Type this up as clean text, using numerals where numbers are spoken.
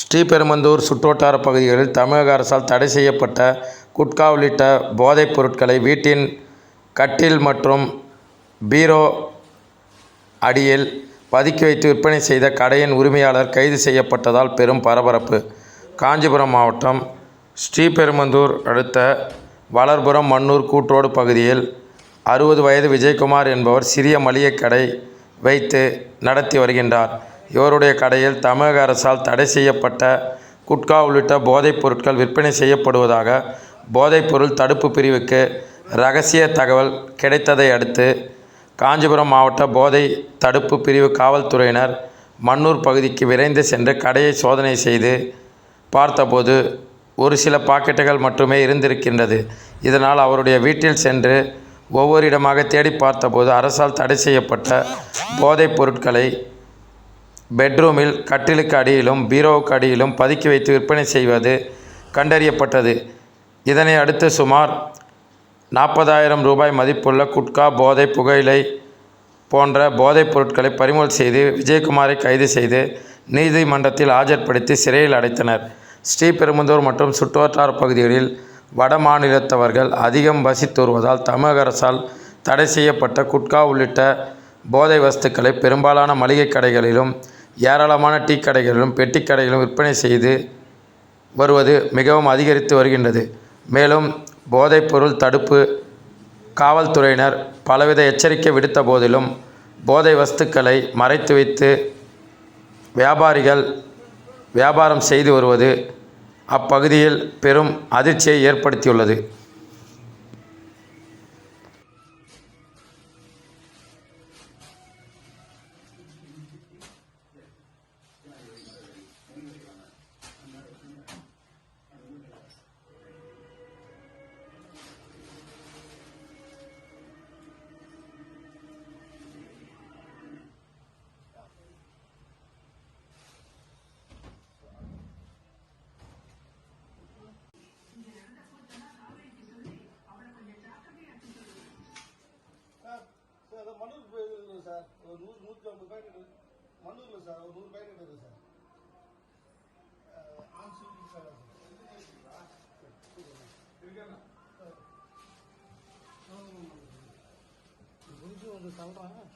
ஸ்ரீபெரும்புதூர் சுற்றுவட்டார பகுதிகளில் தமிழக அரசால் தடை செய்யப்பட்ட குட்கா உள்ளிட்ட போதைப் பொருட்களை வீட்டின் கட்டில் மற்றும் பீரோ அடியில் பதுக்கி வைத்து விற்பனை செய்த கடையின் உரிமையாளர் கைது செய்யப்பட்டதால் பெரும் பரபரப்பு. காஞ்சிபுரம் மாவட்டம் ஸ்ரீபெரும்புதூர் அடுத்த வளர்புரம் மன்னூர் கூட்ரோடு பகுதியில் 60 வயது விஜயகுமார் என்பவர் சிறிய மளிகை கடை வைத்து நடத்தி வருகின்றார். இவருடைய கடையில் தமிழக அரசால் தடை செய்யப்பட்ட குட்கா உள்ளிட்ட போதைப் பொருட்கள் விற்பனை செய்யப்படுவதாக போதைப்பொருள் தடுப்பு பிரிவுக்கு ரகசிய தகவல் கிடைத்ததை அடுத்து காஞ்சிபுரம் மாவட்ட போதை தடுப்பு பிரிவு காவல்துறையினர் மன்னூர் பகுதிக்கு விரைந்து சென்று கடையை சோதனை செய்து பார்த்தபோது ஒரு சில பாக்கெட்டுகள் மட்டுமே இருந்திருக்கின்றது. இதனால் அவருடைய வீட்டில் சென்று ஒவ்வொரு இடமாக தேடி பார்த்தபோது அரசால் தடை செய்யப்பட்ட போதைப் பொருட்களை பெட்ரூமில் கட்டிலுக்கு அடியிலும் பீரோவுக்கு அடியிலும் பதுக்கி வைத்து விற்பனை செய்வது கண்டறியப்பட்டது. இதனை அடுத்து சுமார் 40,000 ரூபாய் மதிப்புள்ள குட்கா, போதை, புகையிலை போன்ற போதைப் பொருட்களை பறிமுதல் செய்து விஜயகுமாரை கைது செய்து நீதிமன்றத்தில் ஆஜர்படுத்தி சிறையில் அடைத்தனர். ஸ்ரீபெரும்புதூர் மற்றும் சுற்றுவட்டார பகுதிகளில் வட மாநிலத்தவர்கள் அதிகம் வசித்து வருவதால் தமிழக அரசால் தடை செய்யப்பட்ட குட்கா உள்ளிட்ட போதை வஸ்துக்களை பெரும்பாலான மளிகை கடைகளிலும் ஏராளமான டீ கடைகளிலும் பெட்டி கடைகளிலும் விற்பனை செய்து வருவது மிகவும் அதிகரித்து வருகின்றது. மேலும் போதைப்பொருள் தடுப்பு காவல்துறையினர் பலவித எச்சரிக்கை விடுத்த போதிலும் போதை வஸ்துக்களை மறைத்து வைத்து வியாபாரிகள் வியாபாரம் செய்து வருவது அப்பகுதியில் பெரும் அதிர்ச்சியை ஏற்படுத்தியுள்ளது. மண்ணூர் போயிருக்குது சார். ஒரு 100-150 பேக்கெட் மண்ணூரில் சார். ஒரு 100 பேக்கெட் இருக்குது சார். On super sir. கொஞ்சம் வந்து சொல்கிறேன்.